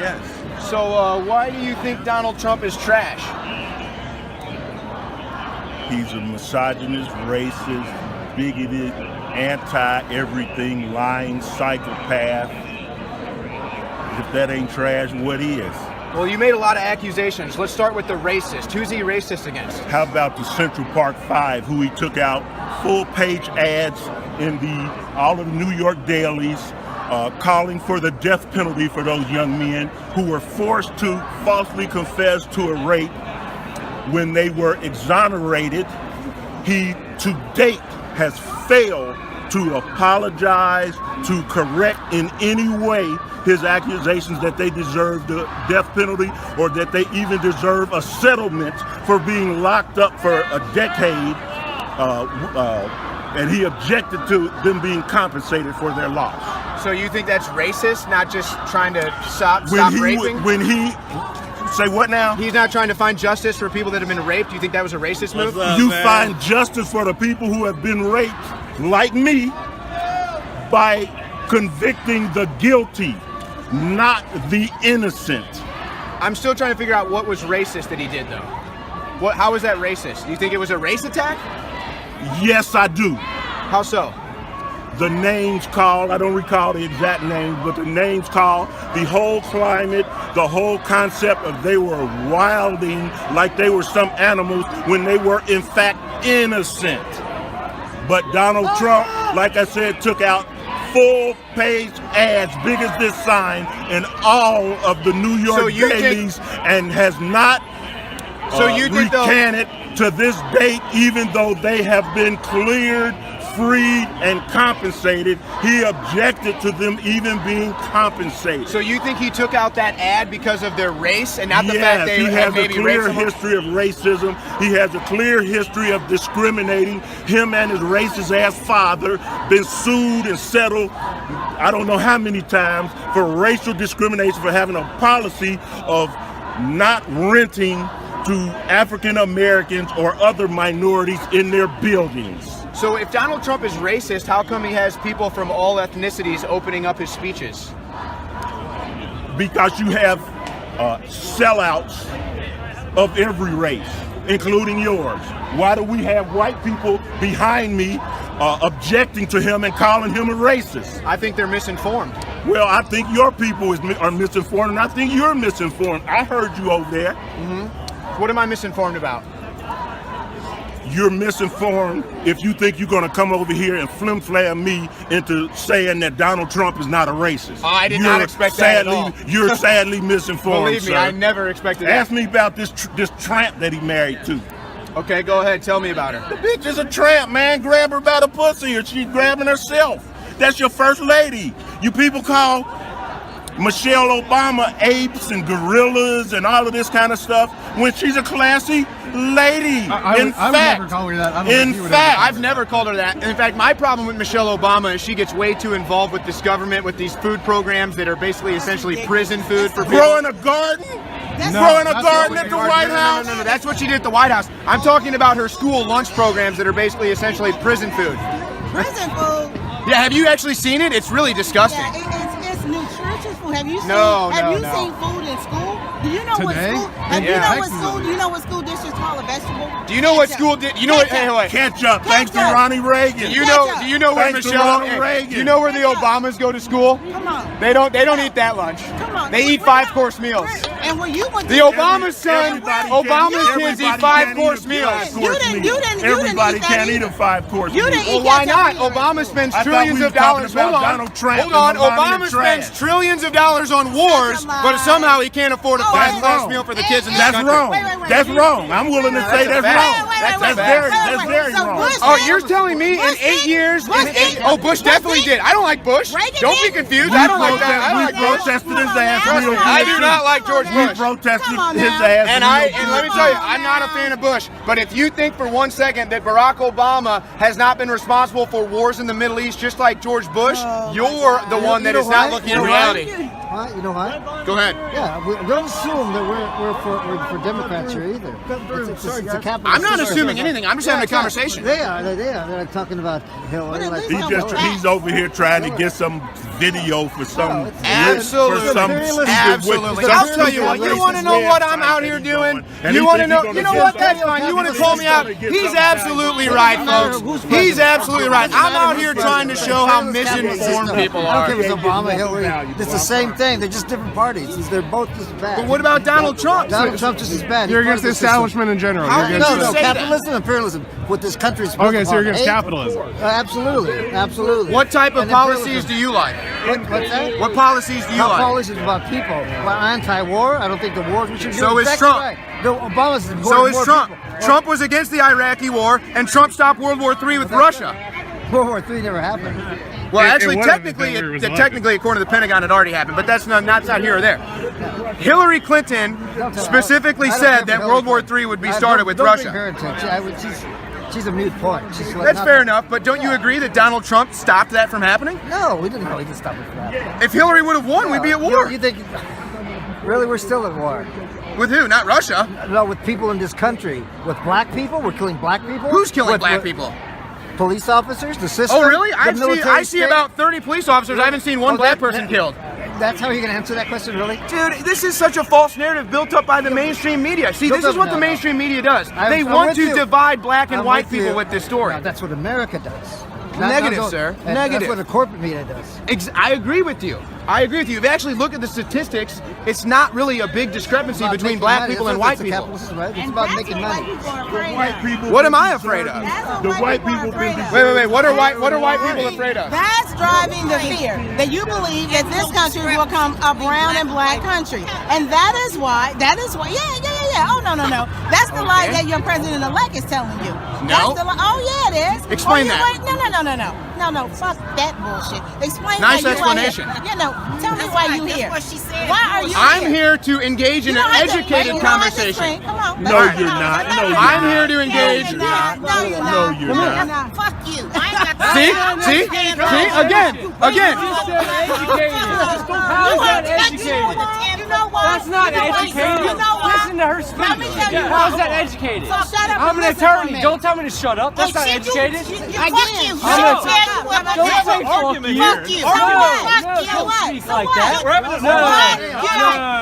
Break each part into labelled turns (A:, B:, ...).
A: yes.
B: So why do you think Donald Trump is trash?
A: He's a misogynist, racist, bigoted, anti-everything, lying psychopath. If that ain't trash, what is?
B: Well, you made a lot of accusations. Let's start with the racist. Who's he racist against?
A: How about the Central Park Five, who he took out full-page ads in all of the New York dailies, calling for the death penalty for those young men who were forced to falsely confess to a rape when they were exonerated. He, to date, has failed to apologize, to correct in any way his accusations that they deserve the death penalty or that they even deserve a settlement for being locked up for a decade. And he objected to them being compensated for their loss.
B: So you think that's racist, not just trying to stop raping?
A: When he say what now?
B: He's not trying to find justice for people that have been raped. Do you think that was a racist move?
A: You find justice for the people who have been raped, like me, by convicting the guilty, not the innocent.
B: I'm still trying to figure out what was racist that he did, though. How was that racist? Do you think it was a race attack?
A: Yes, I do.
B: How so?
A: The names called, I don't recall the exact names, but the names called, the whole climate, the whole concept of they were wilding like they were some animals when they were in fact innocent. But Donald Trump, like I said, took out full-page ads, big as this sign, in all of the New York dailies and has not recanted to this date, even though they have been cleared, freed, and compensated. He objected to them even being compensated.
B: So you think he took out that ad because of their race and not the fact they had maybe
A: he has a clear history of racism. He has a clear history of discriminating. Him and his racist ass father been sued and settled I don't know how many times for racial discrimination, for having a policy of not renting to African Americans or other minorities in their buildings.
B: So if Donald Trump is racist, how come he has people from all ethnicities opening up his speeches?
A: Because you have sellouts of every race, including yours. Why do we have white people behind me objecting to him and calling him a racist?
B: I think they're misinformed.
A: Well, I think your people are misinformed, and I think you're misinformed. I heard you over there.
B: Mm-hmm. What am I misinformed about?
A: You're misinformed if you think you're going to come over here and flim-flam me into saying that Donald Trump is not a racist.
B: I did not expect that at all.
A: You're sadly misinformed,
B: Believe me,
A: sir.
B: I never expected that.
A: Ask me about this tramp that he married to.
B: Okay, go ahead. Tell me about her.
A: The bitch is a tramp, man. Grab her by the pussy or she's grabbing herself. That's your first lady. You people call Michelle Obama apes and gorillas and all of this kind of stuff when she's a classy lady.
C: I would never call her that.
B: I've never called her that. In fact, my problem with Michelle Obama is she gets way too involved with this government, with these food programs that are basically essentially prison food for people.
A: Growing a garden? Growing a garden at the White House?
B: No, that's what she did at the White House. I'm talking about her school lunch programs that are basically essentially prison food.
D: Prison food?
B: Yeah, have you actually seen it? It's really disgusting.
D: Yeah, it's nutritious food. Have you seen?
B: No,
D: have
B: no,
D: you
B: no.
D: seen food in school? Do you know
C: Today?
D: what school? Do you know what school dishes call a vegetable?
B: Do you know what school did? You know what? Hey, wait.
A: Ketchup, thanks to Ronnie Reagan.
B: Do you know where Michelle? Do you know where the Obamas go to school?
D: Come on.
B: They don't eat that lunch.
D: Come on.
B: They eat 5-course meals.
D: And when you went to
B: The Obama son, Obama's kids eat 5-course meals.
A: Everybody can't eat a 5-course meal.
B: Well, why not? Obama spends trillions of dollars. Hold on. Obama spends trillions of dollars on wars, but somehow he can't afford a 5-course meal for the kids in this country.
A: That's wrong. I'm willing to say that's wrong. That's very wrong.
B: Oh, you're telling me in 8 years? Oh, Bush definitely did. I don't like Bush. Don't be confused. I don't like that. I don't like Bush.
A: Protested his ass.
B: I do not like George
A: We
B: Bush.
A: protested his ass.
B: And let me tell you, I'm not a fan of Bush. But if you think for 1 second that Barack Obama has not been responsible for wars in the Middle East just like George Bush, you're the one that is not looking at reality.
C: What? You know what?
B: Go ahead.
C: Yeah, don't assume that we're for Democrats here either. It's a capitalist
B: I'm not
C: system.
B: assuming anything. I'm just having a conversation.
C: They are. They're talking about Hillary.
D: But at
C: Like,
D: least
A: He's over here trying to get some video for some
B: Absolutely.
A: for some
B: Absolutely.
A: some
B: I'll tell you what.
A: stupid
B: You want to
A: racist
B: know what
A: website
B: I'm out here
A: that
B: doing?
A: and
B: You
A: he
B: want to
A: think
B: know?
A: he's
B: You
A: gonna
B: know
A: get
B: what? That's
A: something.
B: fine. You want to
A: He's
B: call me out?
A: gonna get
B: He's
A: something.
B: absolutely right, folks. He's absolutely right. I'm out here trying to show how misinformed people
C: I don't
B: are.
C: care if it's Obama, Hillary. It's the same thing. They're just different parties. They're both just as bad.
B: But what about Donald Trump?
C: Donald Trump just as bad.
E: You're
C: He's part
E: against the
C: of system.
E: establishment in general.
B: How
E: You're
B: can
E: against
B: you
C: No,
B: say that?
C: capitalism and imperialism. What this country is built
E: Okay, so you're
C: upon.
E: against capitalism.
C: Absolutely, absolutely.
B: What type of
C: And
B: policies
C: imperialism.
B: do you like?
C: What's that?
B: What policies do you
C: Not
B: like?
C: policies about people. About anti-war. I don't think the wars we should do.
B: So is
C: exactly
B: Trump.
C: Right. No, Obama's
B: So is
C: more
B: Trump.
C: people.
B: Trump was against the Iraqi war, and Trump stopped World War III with Russia.
C: World War III never happened.
B: Well,
E: And
B: actually,
E: one of the
B: technically,
E: things was
B: technically, according to the Pentagon, it already happened, but that's not here or there. Hillary Clinton specifically
C: I don't
B: said
C: care
B: that
C: for
B: World War
C: Hillary
B: III would be
C: Clinton.
B: started with
C: Don't
B: Russia.
C: bring her into it. She's a moot point. She's like
B: That's
C: nothing.
B: fair enough, but don't you agree that Donald Trump stopped that from happening?
C: No, we didn't know. We didn't stop it for that.
B: If Hillary would have won, we'd be at war.
C: You think? Really, we're still at war.
B: With who? Not Russia.
C: No, with people in this country. With black people, we're killing black people.
B: Who's killing
C: With-
B: black
C: with
B: people?
C: Police officers, the system.
B: Oh, really?
C: the
B: I
C: military
B: see
C: state.
B: about 30 police officers. I haven't seen one
C: Oh,
B: black
C: that-
B: person killed.
C: That's how you're gonna answer that question, really?
B: Dude, this is such a false narrative built up by the mainstream media. See, this is what the mainstream media does. They
C: I'm
B: want
C: with
B: to
C: you.
B: divide black and
C: I'm
B: white
C: with
B: people
C: you.
B: with this story.
C: No, that's what America does.
B: Negative, sir. Negative.
C: That's what the corporate media does.
B: I agree with you. I agree with you. If you actually look at the statistics, it's not really a big discrepancy
C: About
B: between
C: making
B: black
C: money.
B: people
C: That's
B: and
C: what-
B: white
C: that's
B: people.
C: capitalism, right? It's
D: And
C: about
D: that's
C: making
D: what
C: money.
D: white people are afraid
A: White
D: of.
A: people
B: What
A: been
B: am I
A: deserved.
B: afraid of?
D: That's what
A: The white
D: people are
A: people
D: afraid
A: been
D: of.
B: Wait. What are white people afraid of?
D: That's driving the fear that you believe that this country will become a brown and black country, and that is why. Yeah. Oh no. That's the lie that your president-elect is telling you.
B: No.
D: That's the lie. Oh yeah, it is.
B: Explain
D: oh,
B: that.
D: No. Fuck that bullshit. Explain.
B: Nice
D: why you are
B: explanation.
D: here. Tell me why you here.
F: That's what she said.
D: Why are you
B: I'm
D: here?
B: here to engage in
D: You
B: an
D: don't have to-
B: educated
D: you don't have to
B: conversation.
D: scream. Come on.
A: No,
D: Let's-
A: you're not. No, you're
B: I'm
A: not.
B: here to engage.
D: No, you're not.
A: No, you're not.
F: Fuck you. I ain't got
B: See? Again.
F: How is that educated?
D: You know what?
F: That's not educated.
D: You know what?
F: Listen to her speak.
D: Let me tell you
F: How's
D: what.
F: that educated?
D: So shut up
F: I'm
D: and
F: an
D: listen for a
F: attorney.
D: minute.
F: Don't tell me to shut up. That's not educated.
D: I get you.
F: I'm gonna
D: Tell you what.
F: Don't say fuck you.
D: Fuck you.
F: No,
D: So what?
F: no,
D: So
F: don't
D: what?
F: speak
D: So
F: like
D: what?
F: that.
D: So
F: No,
D: what?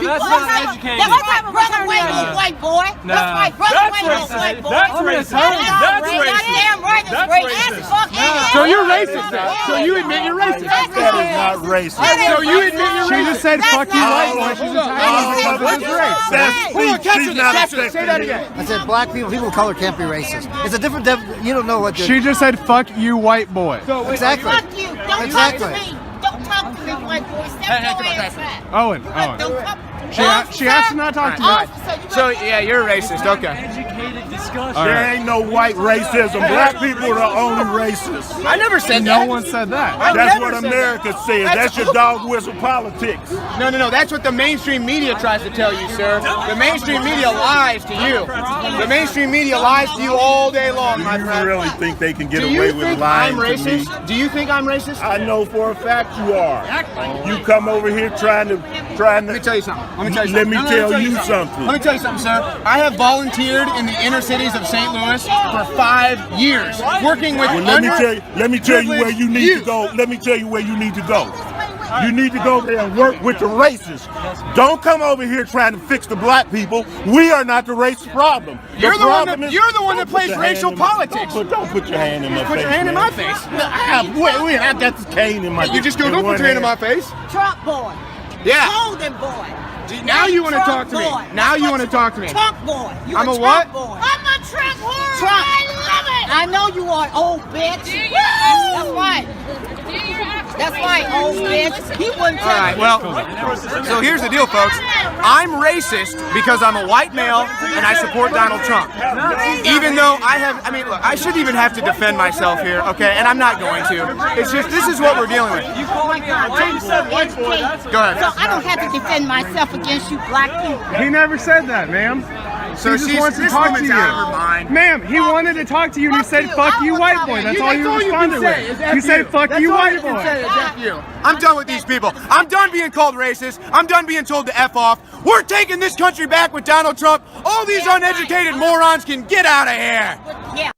F: that's
D: What
F: not
D: type of-
F: educated.
D: What type of
F: Brother
D: attorney are you?
F: white boy.
D: Nah.
F: That's right. Brother
D: That's
F: white
D: racist.
F: white boy.
D: That's
F: I'm an
D: racist.
F: attorney.
D: That's
F: That's
D: racist.
F: damn right.
D: That's
F: That's
D: racist.
B: So you're racist now. So you admit you're racist.
A: That is not racist.
B: So you admit you're
E: She
B: racist.
E: just said fuck you, white boy. She's
B: Hold on.
E: entitled to
B: What's
E: say race.
B: Hold on, catch it.
A: not
B: Catch it. Say that again.
C: I said black people of color can't be racist. It's a different. You don't know what.
E: She just said fuck you, white boy.
C: Exactly.
F: Fuck you. Don't
C: Exactly.
F: talk to me. Don't talk to me, white boy. Step your ass back.
E: Owen.
F: Don't talk.
E: She asked to not talk to you.
B: So yeah, you're a racist. Okay.
F: Educated discussion.
A: There ain't no white racism. Black people are the only racists.
B: I never said
E: No
B: that.
E: one said that.
B: I
A: That's
B: never
A: what
B: said
A: America says. That's your dog whistle politics.
B: No. That's what the mainstream media tries to tell you, sir. The mainstream media lies to you. The mainstream media lies to you all day long, my
A: You
B: friend.
A: really think they can get
B: Do you
A: away with
B: think
A: lying
B: I'm
A: to me?
B: racist? Do you think I'm racist?
A: I know for a fact you are. You come over here trying to.
B: Let me tell you something.
A: Let me tell you something.
B: Let me tell you something, sir. I have volunteered in the inner cities of St. Louis for 5 years, working with
A: Well, let me tell you where you need to
B: youth.
A: go. Let me tell you where you need to go. You need to go there and work with the racists. Don't come over here trying to fix the black people. We are not the racist problem.
B: You're the one
A: problem
B: that-
A: is-
B: you're the one that
A: don't put
B: plays
A: your
B: racial
A: hand in my-
B: politics.
A: Don't put your hand in my face.
B: Put your hand in
A: man.
B: my face.
A: Wait, I got this cane in my.
B: You just go,
A: in
B: don't
A: one
B: put your hand in my
A: hand.
B: face.
D: Trump boy.
B: Yeah.
D: Golden boy.
B: Now you want to talk
D: Trump
B: to me.
D: boy.
B: Now you want to talk to me.
D: Trump boy. You
B: I'm a
D: Trump
B: what?
D: Boy.
F: I'm a Trump whore.
D: Trump.
F: I love it.
D: I know you are, old bitch. That's right. That's right, old bitch. He wouldn't
B: All
D: tell
B: right,
D: you.
B: well, so here's the deal, folks. I'm racist because I'm a white male and I support Donald Trump. Even though look, I shouldn't even have to defend myself here, okay? And I'm not going to. It's just, this is what we're dealing with.
F: You called me a white boy.
B: Go ahead.
D: So I don't have to defend myself against you black people.
E: He never said that, ma'am.
B: So
E: He just wants to
B: this
E: talk to
B: woman's
E: you.
B: out of her mind.
E: Ma'am, he wanted to talk to you and he said, fuck you, white boy. That's all you responded with. You said, fuck you, white boy.
B: I'm done with these people. I'm done being called racist. I'm done being told to F off. We're taking this country back with Donald Trump. All these uneducated morons can get out of here.
F: Yeah.